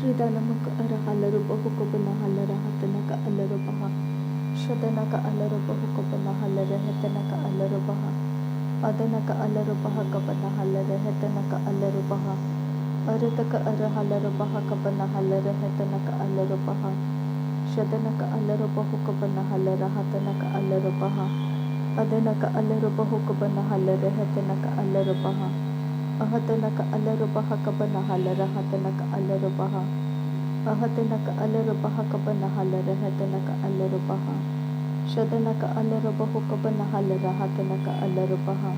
Ridanamaka Arahalaro Bahukabana Halara Hatanaka Alarabaha Shadanaka Alarabahu Kabana Halara Hetanaka Alarabaha Adanaka Alarabaha Kabana Halara Hetanaka Alarabaha Arataka Arahalarabaha Kabana Halara Hetanaka Alarabaha Shadanaka Alarabahu Kabana Halara Hatanaka Alarabaha Adanaka Alarabahu Kabana Halara Hetanaka Alarabaha Ahatanaka Alarabaha Kabana Halara Hatanaka Alarabaha Ahatanaka Alarabaha Kabana Halara Hatanaka Alarabaha Shadanaka Alarabahu Kabana Halara Hatanaka Alarabaha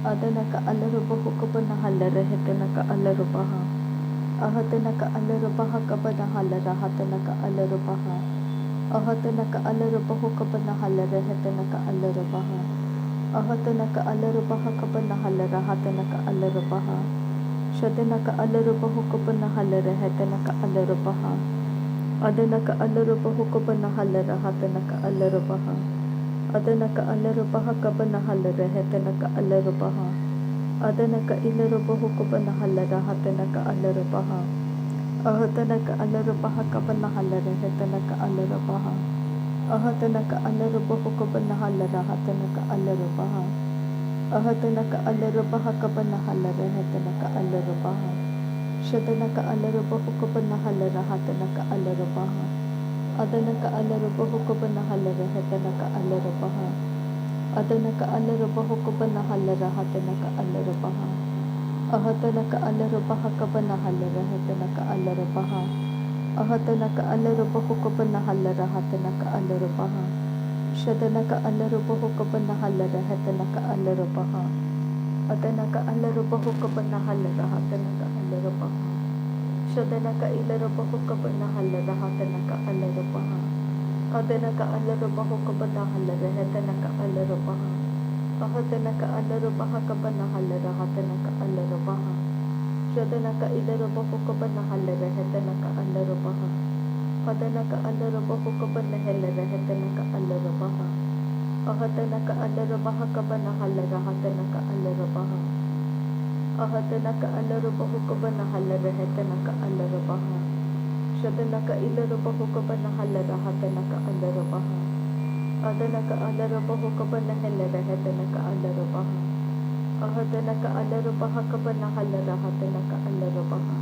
Adanaka Alarabahu Kabana Halara Hatanaka Alarabaha Ahatanaka Alarabaha Kabana Halara Hatanaka Alarabaha Ahatanaka Alarabahu Kabana Halara Hatanaka Alarabaha Ahatanaka Alarabaha Kabana Halara Hatanaka Alarabaha Shadanaka Alarabahu Kabana Halara Hatanaka Alarabaha Adanaka Alarabahu Kabana Halara Hatanaka Alarabaha Adanaka Alarabaha Kabana Halara Hatanaka Alarabaha Adanaka Ilarabahu Kabana Halara Hatanaka Alarabaha Ahatanaka Alarabaha Kabana Halara Hatanaka Alarabaha Ahatanaka Alarabahu Kabana Halara Hatanaka Alarabaha Ahatanaka Alarabaha Kabana Halara Hatanaka Alarabaha Shadanaka Alarabahu Kabana Halara Hatanaka Alarabaha Adanaka Alarabahu Kabana Halara Hatanaka Alarabaha Adanaka Alarabahu Kabana Halara Hatanaka Alarabaha Ahatanaka Alarabaha Kabana Halara Hatanaka Alarabaha Ahatanaka Alarabahu Kabana Halara Hatanaka Alarabaha Shadanaka Alarabahu Kabana Halara Hatanaka Alarabaha Adanaka Alarabahu Kabana Halara Hatanaka Alarabaha Shadanaka Ilarabahu Kabana Halara Hatanaka Alarabaha Adanaka Alarabahu Kabana Halara Hatanaka Alarabaha Ahatanaka Alarabaha Kabana Halara Hatanaka Alarabaha Shadanaka Ilarabahu Kabana Halara Hatanaka Alarabaha Adanaka Alarabahu Kabana Halara Hatanaka Alarabaha Ahatanaka Alarabaha Kabana Halara Hatanaka Alarabaha Ahatanaka Alarabahu Kabana Halara Hatanaka Alarabaha Shadanaka Ilarabahu Kabana Halara Hatanaka Alarabaha Adanaka Alarabahu Kabana Halara Hatanaka Alarabaha Ahatanaka Alarabaha Kabana Halara Hatanaka Alarabaha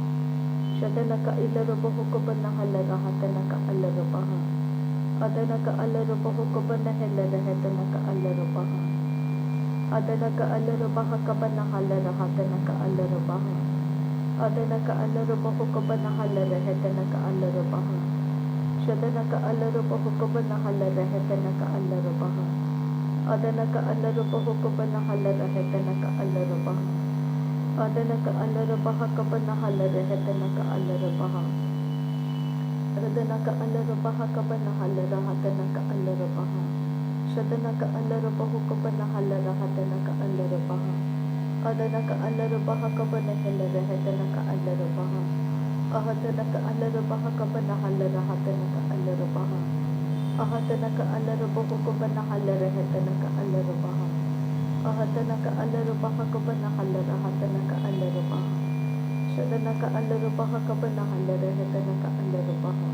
Shadanaka Ilarabahu Kabana Halara Hatanaka Alarabaha Adanaka Alarabahu Kabana Halara Hatanaka Alarabaha Adanaka Alarabaha Kabana Halara Hatanaka Alarabaha Adanaka Alarabahu Kabana Halara Hatanaka Alarabaha Shadanaka Alarabahu Kabana Halara Hatanaka Alarabaha Adanaka Alarabahu Kabana Halara Hatanaka Alarabaha Adanaka Alarabaha Kabana Halara Hatanaka Alarabaha Radanaka Alarabaha Kabana Halara Hatanaka Alarabaha Shadanaka Alarabahu Kabana Halara Hatanaka Alarabaha Adanaka Alarabaha Kabana Halara Hatanaka Alarabaha Ahatanaka Alarabaha Kabana Halara Hatanaka Alarabaha Ahatanaka Alarabahu Kabana Halara Hatanaka Alarabaha Ahatanaka Alarabaha Kabana Halara Hatanaka Alarabaha Shadanaka Alarabaha Kabana Halara Hatanaka Alarabaha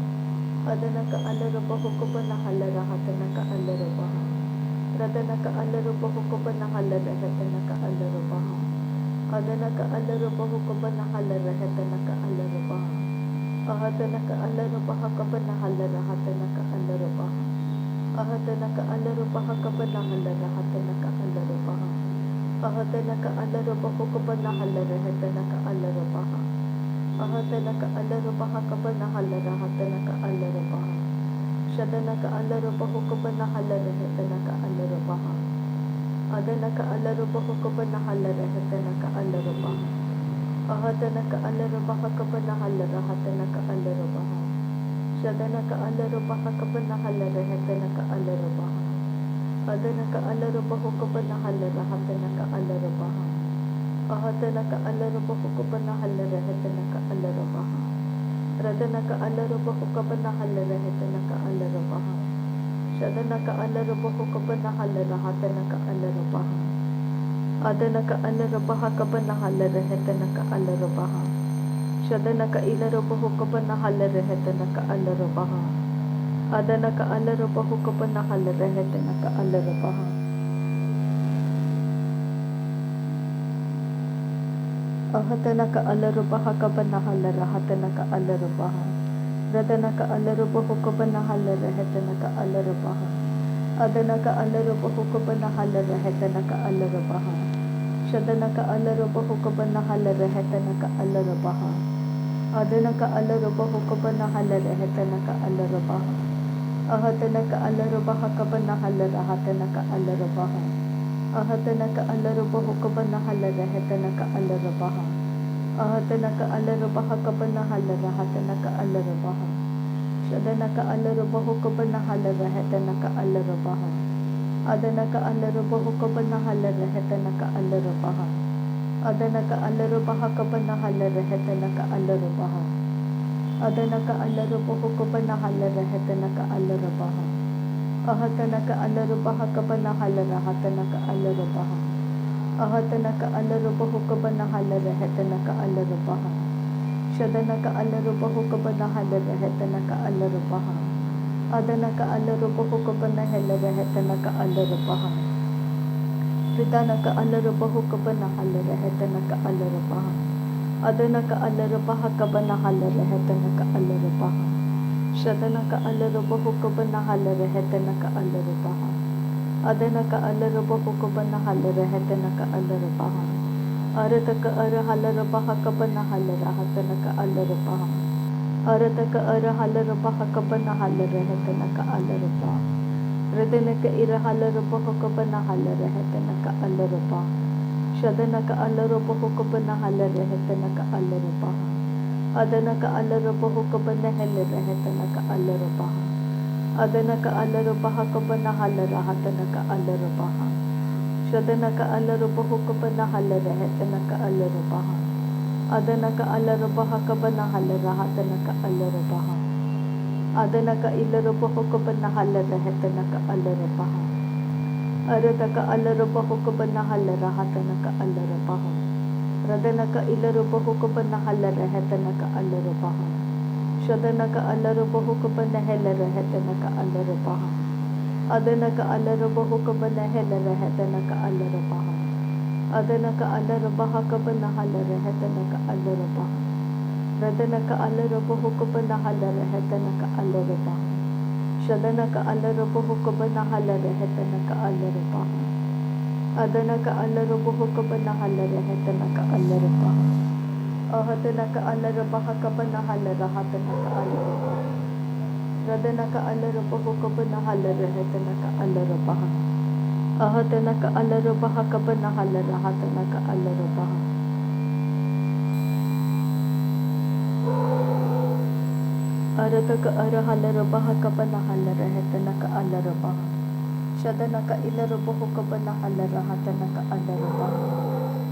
Adanaka Alarabahu Kabana Halara Hatanaka Alarabaha Radanaka Alarabahu Kabana Halara Hatanaka Alarabaha Adanaka Alarabahu Kabana Halara Hatanaka Alarabaha Ahatanaka Alarabaha Kabana Halara Hatanaka Alarabaha Ahatanaka Alarabaha Kabana Halara Hatanaka Alarabaha Ahatanaka Alarabahu Kabana Halara Hatanaka Alarabaha Ahatanaka Alarabaha Kabana Halara Hatanaka Alarabaha Shadanaka Alarabahu Kabana Halara Hatanaka Alarabaha Adanaka Alarabahu Kabana Halara Hatanaka Alarabaha Ahatanaka Alarabaha Kabana Halara Hatanaka Alarabaha Shadanaka Alarabaha Kabana Halara Hatanaka Alarabaha Adanaka Alarabahu Kabana Halara Hatanaka Alarabaha Ahatanaka Alarabahu Kabana Halara Hatanaka Alarabaha Radanaka Alarabahu Kabana Halara Hatanaka Alarabaha Shadanaka Alarabahu Kabana Halara Hatanaka Alarabaha Adanaka Alarabaha Kabana Halara Hatanaka Alarabaha Shadana ka ilara bahu ka ba nahalere hete na ka alara baha. Adana ka alara bahu ka ba nahalere hete na ka alara baha. Ahatana ka alara baha ka ba nahalara hatana ka alara baha. Radana ka alara bahu ka ba nahalere hete na ka alara baha. Adana ka alara bahu ka ba nahalere hete na ka alara baha. Shadana ka alara bahu ka ba nahalere hete na ka alara baha. Adana ka alara bahu ka ba nahalere hete na ka alara baha. Ahatana ka alara baha ka ba nahalara hatana ka alara baha. Ahatana ka alara bahu ka ba nahalara hete na ka alara baha. Ahatana ka alara baha ka ba nahalara hatana ka alara baha. Shadana ka alara bahu ka ba nahalara hete na ka alara baha. Adana ka alara bahu ka ba nahalara hete na ka alara baha. Adana ka alara baha ka ba nahalara hete na ka alara baha. Adana ka alara bahu ka ba nahalara hete na ka alara baha. Ahatana ka alara baha ka ba nahalara hatana ka alara baha. Ahatana ka alara bahu ka ba nahalara hete na ka alara baha. Shadana ka alara bahu ka ba nahalara hete na ka alara baha. Adana ka alara bahu ka ba nahalara hete na ka alara baha. Ridana ka alara bahu ka ba nahalara hete na ka alara baha. Adana ka alara baha ka ba nahalara hete na ka alara baha. Shadana ka alara bahu ka ba nahalara hete na ka alara baha. Adana ka alara bahu ka ba nahalara hete na ka alara baha. Arata ka ara halara baha ka ba nahalara hete na ka alara baha. Arata ka ara halara baha ka ba nahalara hete na ka alara baha. Radana ka ira halara bahu ka ba nahalara hete na ka alara baha. Shadana ka alara bahu ka ba nahalara hete na ka alara baha. Adana ka alara bahu ka ba nahalara hete na ka alara baha. Adana ka alara baha ka ba nahalara hete na ka alara baha. Shadana ka alara bahu ka ba nahalara hete na ka alara baha. Adana ka alara baha ka ba nahalara hete na ka alara baha. Adana ka ilara bahu ka ba nahalara hete na ka alara baha. Arada ka alara bahu ka ba nahalara hete na ka alara baha. Radana ka ilara bahu ka ba nahalara hete na ka alara baha. Shadana ka alara bahu ka ba nahalara hete na ka alara baha. Adana ka alara bahu ka ba nahalara hete na ka alara baha. Adana ka alara baha ka ba nahalara hete na ka alara baha. Radana ka alara bahu ka ba nahalara hete na ka alara baha. Shadana ka alara bahu ka ba nahalara hete na ka alara baha. Adana ka alara bahu ka ba nahalara hete na ka alara baha. Ahatana ka alara baha ka ba nahalara hete na ka alara baha. Radana ka alara bahu ka ba nahalara hete na ka alara baha. Ahatana ka alara baha ka ba nahalara hete na ka alara baha. Arata ka ara halara baha ka ba nahalara hete na ka alara baha. Shadana ka ilara bahu ka ba nahalara hete na ka alara baha.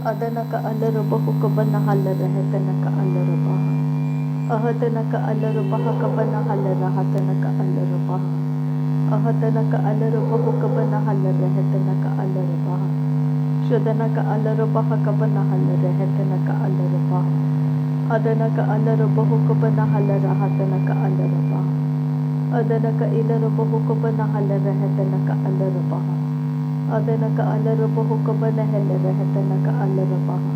Adana ka alara bahu ka ba nahalara hete na ka alara baha. Ahatana ka alara baha ka ba nahalara hete na ka alara baha. Ahatana ka alara bahu ka ba nahalara hete na ka alara baha. Shadana ka alara baha ka ba nahalara hete na ka alara baha. Adana ka alara bahu ka ba nahalara hete na ka alara baha. Adana ka ilara bahu ka ba nahalara hete na ka alara baha. Adana ka alara bahu ka ba nahalara hete na ka alara baha.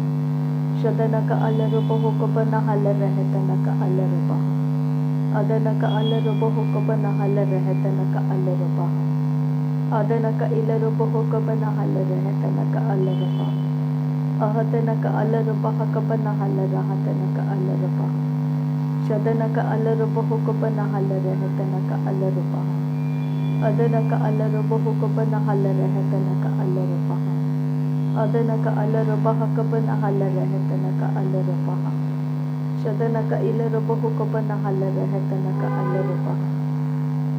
Shadana ka alara bahu ka ba nahalara hete na ka alara baha. Adana ka alara bahu ka ba nahalara hete na ka alara baha. Adana ka ilara bahu ka ba nahalara hete na ka alara baha. Ahatana ka alara baha ka ba nahalara hete na ka alara baha. Shadana ka alara bahu ka ba nahalara hete na ka alara baha. Adana ka alara bahu ka ba nahalara hete na ka alara baha. Adana ka alara baha ka ba nahalara hete na ka alara baha. Shadana ka ilara bahu ka ba nahalara hete na ka alara baha.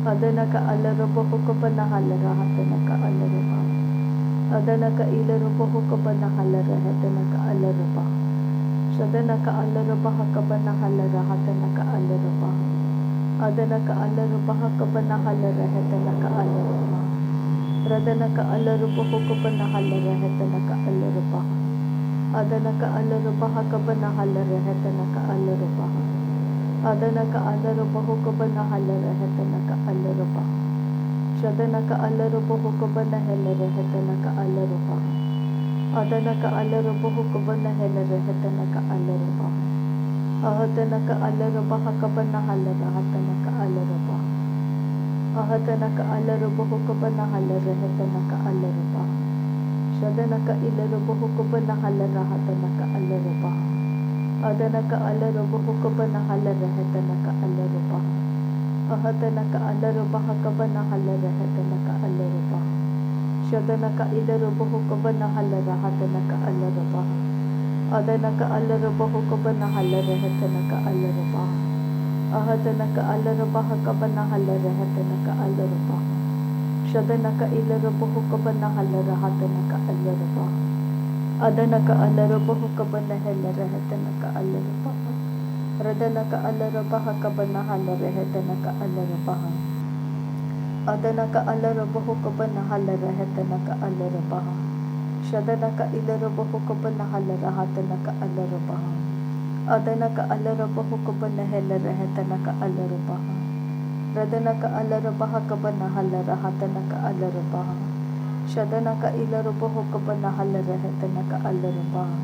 Adana ka alara bahu ka ba nahalara hete na ka alara baha. Adana ka ilara bahu ka ba nahalara hete na ka alara baha. Shadana ka alara baha ka ba nahalara hete na ka alara baha. Adana ka alara baha ka ba nahalara hete na ka alara baha. Radana ka alara bahu ka ba nahalara hete na ka alara baha. Adana ka alarubaha ka ba nahalaraheta na ka alarubaha. Adana ka alarubaho ka ba nahalaraheta na ka alarubaha. Shadana ka alarubaho ka ba nahalaraheta na ka alarubaha. Adana ka alarubaho ka ba nahalaraheta na ka alarubaha. Ahadana ka alarubaha ka ba nahalaraheta na ka alarubaha. Ahadana ka alarubaho ka ba nahalaraheta na ka alarubaha. Shadana ka ilarubaho ka ba nahalaraheta na ka alarubaha. Adana ka alarubaho ka ba nahalaraheta na ka alarubaha. Ahadana ka alarubaha ka ba nahalaraheta na ka alarubaha. Shadana ka ilarubaho ka ba nahalaraheta na ka alarubaha. Adana ka alarubaho ka ba nahalaraheta na ka alarubaha. Ahadana ka alarubaha ka ba nahalaraheta na ka alarubaha. Shadana ka ilarubaho ka ba nahalaraheta na ka alarubaha. Adana ka alarubaho ka ba nahalaraheta na ka alarubaha. Radana ka alarubaha ka ba nahalaraheta na ka alarubaha. Adana ka alarubaho ka ba nahalaraheta na ka alarubaha. Shadana ka ilarubaho ka ba nahalaraheta na ka alarubaha. Adana ka alarubaho ka ba nahalaraheta na ka alarubaha. Radana ka alarubaha ka ba nahalaraheta na ka alarubaha. Shadana ka ilarubaho ka ba nahalaraheta na ka alarubaha.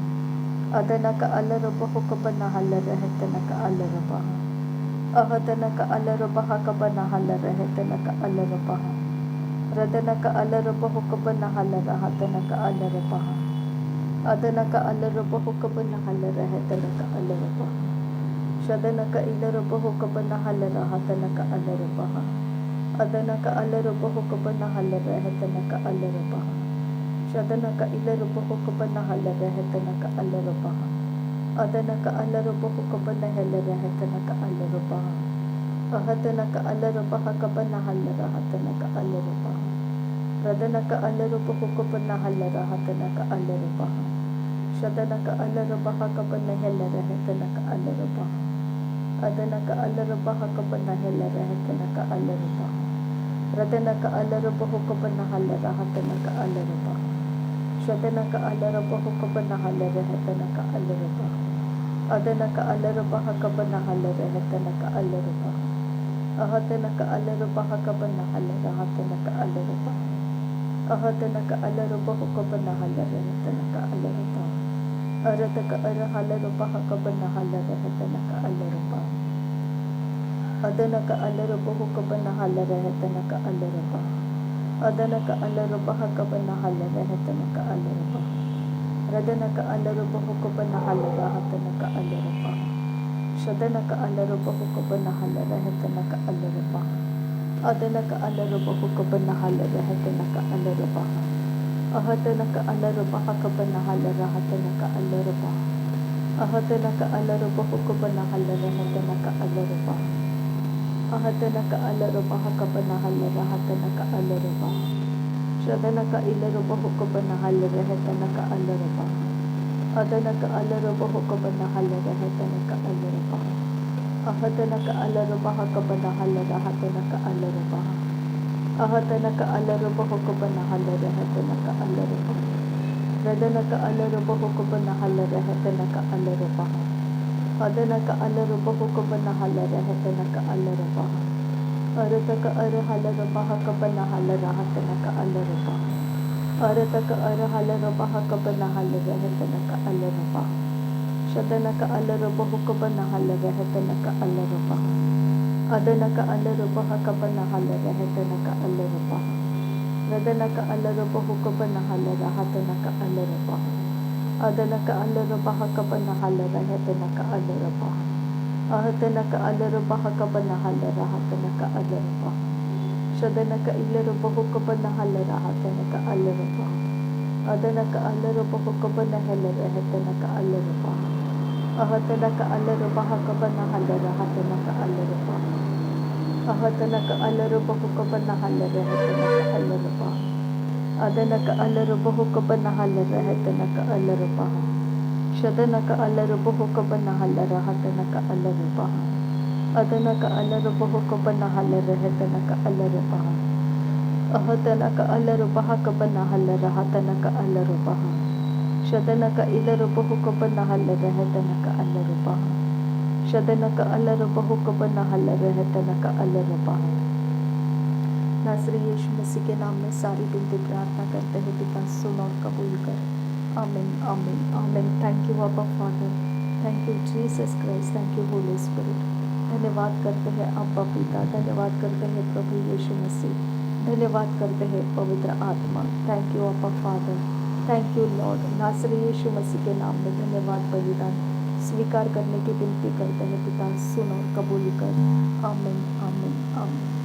Adana ka alarubaho ka ba nahalaraheta na ka alarubaha. Ahadana ka alarubaha ka ba nahalaraheta na ka alarubaha. Radana ka alarubaho ka ba nahalaraheta na ka alarubaha. Adana ka alarubaho ka ba nahalaraheta na ka alarubaha. Shadana ka ilarubaho ka ba nahalaraheta na ka alarubaha. Adana ka alarubaho ka ba nahalaraheta na ka alarubaha. Shadana ka ilarubaho ka ba nahalaraheta na ka alarubaha. Adana ka alarubaho ka ba nahalaraheta na ka alarubaha. Ahadana ka alarubaha ka ba nahalaraheta na ka alarubaha. Radana ka alarubaho ka ba nahalaraheta na ka alarubaha. Shadana ka alarubaha ka ba nahalaraheta na ka alarubaha. Adana ka alarubaha ka ba nahalaraheta na ka alarubaha. Radana ka alarubaho ka ba nahalaraheta na ka alarubaha. Shadana ka alarubaho ka ba nahalaraheta na ka alarubaha. Adana ka alarubaha ka ba nahalaraheta na ka alarubaha. Ahadana ka alarubaha ka ba nahalaraheta na ka alarubaha. Ahadana ka alarubaho ka ba nahalaraheta na ka alarubaha. Arata ka alarubaha ka ba nahalaraheta na ka alarubaha. Adana ka alarubaho ka ba nahalaraheta na ka alarubaha. Adana ka alarubaha ka ba nahalaraheta na ka alarubaha. Radana ka alarubaho ka ba nahalaraheta na ka alarubaha. Shadana ka alarubaho ka ba nahalaraheta na ka alarubaha. Adana ka alarubaho ka ba nahalaraheta na ka alarubaha. Ahadana ka alarubaha ka ba nahalaraheta na ka alarubaha. Ahadana ka alarubaho ka ba nahalaraheta na ka alarubaha. Ahadana ka alarubaha ka ba nahalaraheta na ka alarubaha. Shadana ka ilarubaho ka ba nahalaraheta na ka alarubaha. Adana ka alarubaho ka ba nahalaraheta na ka alarubaha. Ahadana ka alarubaha ka ba nahalaraheta na ka alarubaha. Ahadana ka alarubaho ka ba nahalaraheta na ka alarubaha. Radana ka alarubaho ka ba nahalaraheta na ka alarubaha. Adana ka alarubaho ka ba nahalaraheta na ka alarubaha. Arata ka alarubaha ka ba nahalaraheta na ka alarubaha. Arata ka alarubaha ka ba nahalaraheta na ka alarubaha. Shadana ka alarubaho ka ba nahalaraheta na ka alarubaha. Adana ka alarubaha ka ba nahalaraheta na ka alarubaha. Radana ka alarubaho ka ba nahalaraheta na ka alarubaha. Adana ka alarubaha ka ba nahalaraheta na ka alarubaha. Ahadana ka alarubaha ka ba nahalaraheta na ka alarubaha. Shadana ka ilarubaho ka ba nahalaraheta na ka alarubaha. Adana ka alarubaho ka ba nahalaraheta na ka alarubaha. Ahadana ka alarubaha ka ba nahalaraheta na ka alarubaha. Ahadana ka alarubaho ka ba nahalaraheta na ka alarubaha. Adana ka alarubaho ka ba nahalaraheta na ka alarubaha. Shadana ka alarubaho ka ba nahalaraheta na ka alarubaha. Adana ka alarubaho ka ba nahalaraheta na ka alarubaha. Ahadana ka alarubaha ka ba nahalaraheta na ka alarubaha. ಶದನಕ ಇಲರುಬಹುಕೊಬ್ಬನ ಹಲ್ಲರಹತನಕ ಅಲ್ಲರುಬಹ शदनक अलरबह कबन हल रहतनक अलरबह। नासरी यीशु मसीह के नाम में सारी विनती प्रार्थना करते हैं पिता, सुन और कबूल कर। आमीन आमीन आमीन। थैंक यू अब्बा father, thank you Jesus Christ, thank you Holi spirit. धन्यवाद करते हैं अब्बा पिता, धन्यवाद करते हैं प्रभु यीशु मसीह, धन्यवाद करते हैं पवित्र आत्मा। थैंक यू अब्बा फादर, थैंक यू लॉर्ड। नासरी यीशु मसीह के नाम में धन्यवाद बलिदान स्वीकार करने की विनती करते हैं पिता, सुन और कबूल कर। आमीन आमीन आमीन।